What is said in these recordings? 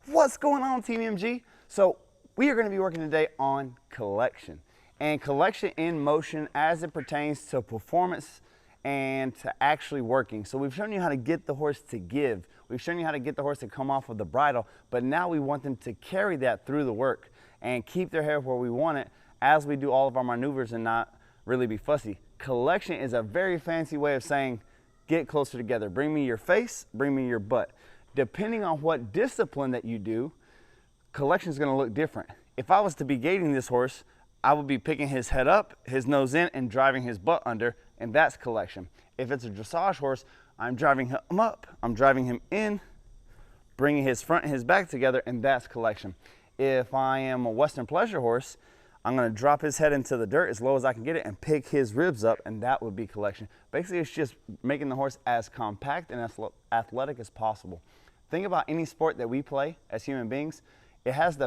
What's going on, Team MG? So we are going to be working today on collection, and collection in motion as it pertains to performance and to actually working. So we've shown you how to get the horse to give. We've shown you how to get the horse to come off of the bridle, but now we want them to carry that through the work and keep their head where we want it as we do all of our maneuvers and not really be fussy. Collection is a very fancy way of saying, get closer together. Bring me your face, bring me your butt. Depending on what discipline that you do, collection is going to look different. If I was to be gaiting this horse, I would be picking his head up, his nose in, and driving his butt under, and that's collection. If it's a dressage horse, I'm driving him up, I'm driving him in, bringing his front and his back together, and that's collection. If I am a Western pleasure horse, I'm going to drop his head into the dirt as low as I can get it and pick his ribs up, and that would be collection. Basically, it's just making the horse as compact and as athletic as possible. Think about any sport that we play as human beings. It has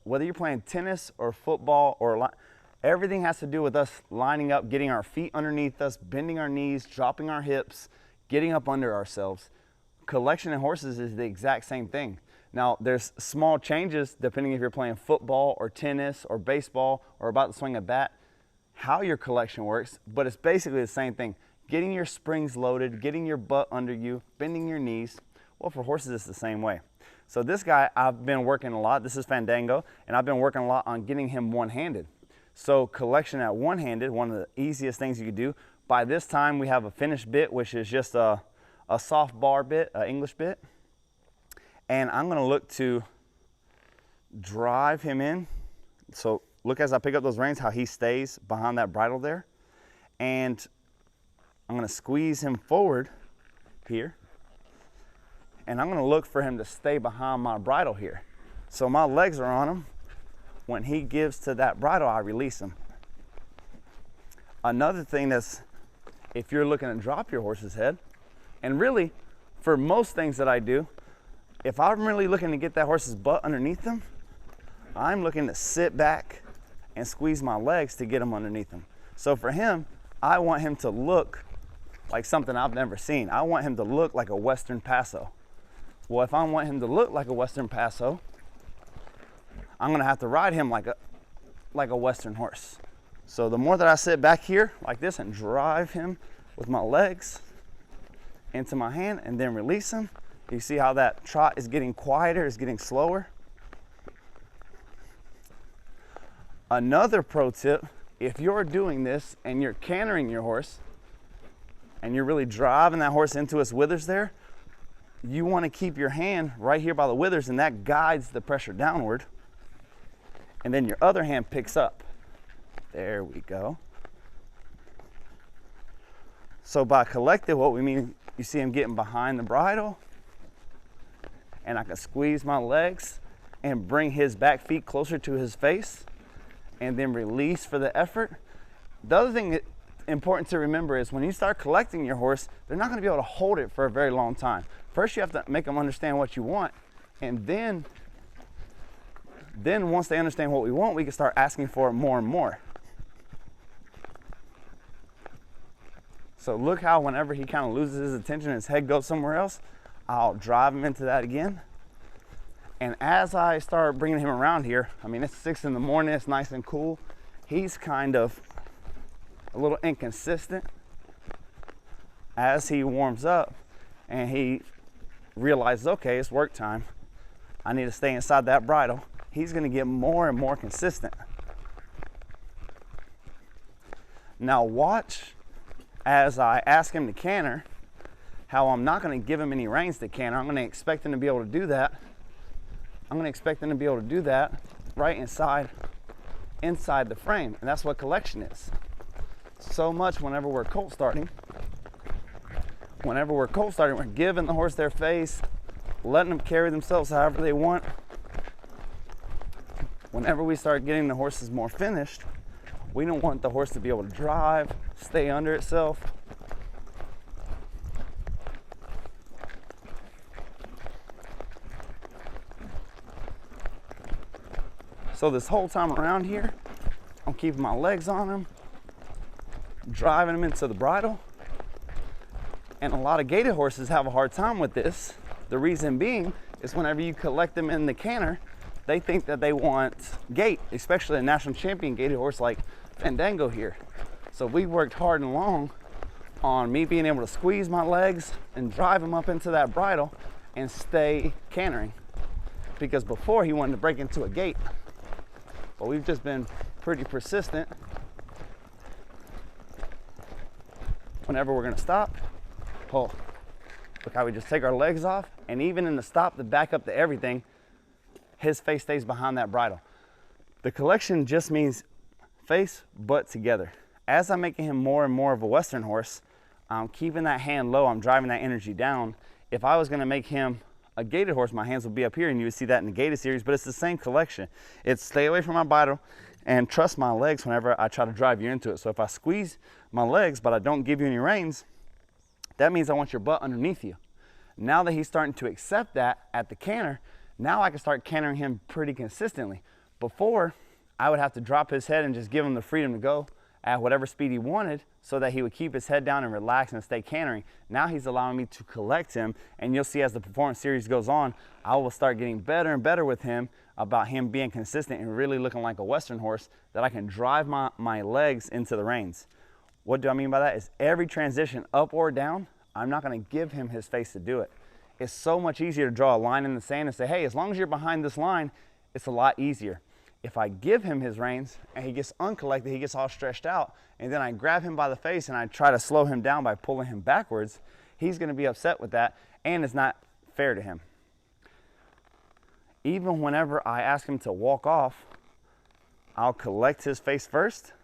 whether you're playing tennis or football or everything has to do with us lining up, getting our feet underneath us, bending our knees, dropping our hips, getting up under ourselves. Collection in horses is the exact same thing. Now, there's small changes depending if you're playing football or tennis or baseball or about to swing a bat, how your collection works, but it's basically the same thing. Getting your springs loaded, getting your butt under you, bending your knees. Well, for horses, it's the same way. So this guy, I've been working a lot. This is Fandango, and I've been working a lot on getting him one-handed. So collection at one-handed, one of the easiest things you could do. By this time, we have a finished bit, which is just a soft bar bit, an English bit. And I'm going to look to drive him in. So look as I pick up those reins, how he stays behind that bridle there. And I'm going to squeeze him forward here. And I'm going to look for him to stay behind my bridle here. So my legs are on him. When he gives to that bridle, I release him. Another thing that's, if you're looking to drop your horse's head, and really, for most things that I do, if I'm really looking to get that horse's butt underneath them, I'm looking to sit back and squeeze my legs to get him underneath him. So for him, I want him to look like something I've never seen. I want him to look like a Western Paso. Well, if I want him to look like a Western Paso, I'm gonna have to ride him like a Western horse. So the more that I sit back here like this and drive him with my legs into my hand and then release him, you see how that trot is getting quieter, is getting slower. Another pro tip, if you're doing this and you're cantering your horse and you're really driving that horse into his withers there, you want to keep your hand right here by the withers, and that guides the pressure downward. And then your other hand picks up. There we go. So by collective, what we mean, you see him getting behind the bridle, and I can squeeze my legs and bring his back feet closer to his face and then release for the effort. The other thing that's important to remember is when you start collecting your horse, they're not going to be able to hold it for a very long time. First, you have to make them understand what you want, and then once they understand what we want, we can start asking for it more and more. So look how whenever he kind of loses his attention and his head goes somewhere else, I'll drive him into that again. And as I start bringing him around here, I mean, it's 6 in the morning, it's nice and cool. He's kind of a little inconsistent. As he warms up and he realizes, okay, it's work time, I need to stay inside that bridle, he's going to get more and more consistent. Now watch as I ask him to canter, how I'm not going to give him any reins to canter. I'm going to expect him to be able to do that. I'm going to expect him to be able to do that right inside the frame, and that's what collection is. So much whenever we're colt starting, we're giving the horse their face, letting them carry themselves however they want. Whenever we start getting the horses more finished, we don't want the horse to be able to drive, stay under itself. So this whole time around here, I'm keeping my legs on him, driving him into the bridle. And a lot of gaited horses have a hard time with this. The reason being is whenever you collect them in the canter, they think that they want gait, especially a national champion gaited horse like Fandango here. So we worked hard and long on me being able to squeeze my legs and drive him up into that bridle and stay cantering. Because before he wanted to break into a gait. But we've just been pretty persistent. Whenever we're gonna stop, oh, look how we just take our legs off, and even in the stop to back up to everything, his face stays behind that bridle. The collection just means face, butt together. As I'm making him more and more of a Western horse, I'm keeping that hand low, I'm driving that energy down. If I was gonna make him a gaited horse, my hands would be up here, and you would see that in the gaited series, but it's the same collection. It's stay away from my bridle and trust my legs whenever I try to drive you into it. So if I squeeze my legs, but I don't give you any reins, that means I want your butt underneath you. Now that he's starting to accept that at the canter, now I can start cantering him pretty consistently. Before, I would have to drop his head and just give him the freedom to go at whatever speed he wanted so that he would keep his head down and relax and stay cantering. Now he's allowing me to collect him, and you'll see as the performance series goes on, I will start getting better and better with him about him being consistent and really looking like a Western horse that I can drive my legs into the reins. What do I mean by that? Is every transition up or down, I'm not gonna give him his face to do it. It's so much easier to draw a line in the sand and say, hey, as long as you're behind this line, it's a lot easier. If I give him his reins and he gets uncollected, he gets all stretched out, and then I grab him by the face and I try to slow him down by pulling him backwards, he's gonna be upset with that, and it's not fair to him. Even whenever I ask him to walk off, I'll collect his face first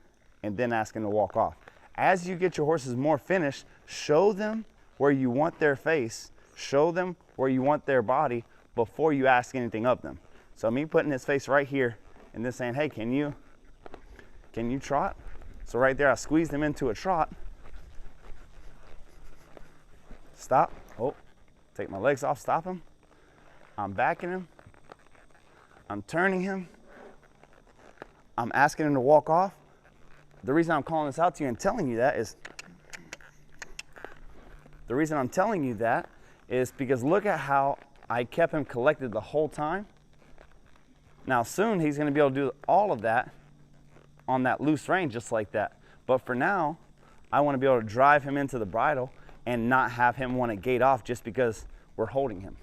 and then ask him to walk off. As you get your horses more finished, show them where you want their face, show them where you want their body before you ask anything of them. So me putting his face right here and then saying, hey, can you trot? So right there, I squeezed him into a trot. Stop, oh, take my legs off, stop him. I'm backing him. I'm turning him. I'm asking him to walk off. The reason I'm calling this out to you and telling you that is, because look at how I kept him collected the whole time. Now soon he's gonna be able to do all of that on that loose rein just like that. But for now, I wanna be able to drive him into the bridle and not have him wanna gate off just because we're holding him.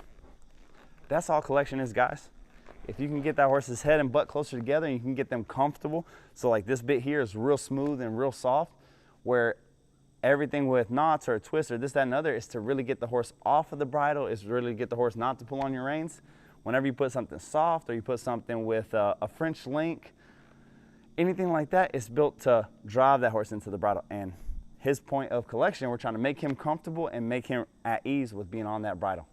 That's all collection is, guys. If you can get that horse's head and butt closer together and you can get them comfortable, so like this bit here is real smooth and real soft, where everything with knots or a twist or this, that, and other is to really get the horse off of the bridle, is really get the horse not to pull on your reins. Whenever you put something soft or you put something with a French link, anything like that is built to drive that horse into the bridle. And his point of collection, we're trying to make him comfortable and make him at ease with being on that bridle.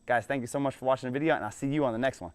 Guys, thank you so much for watching the video, and I'll see you on the next one.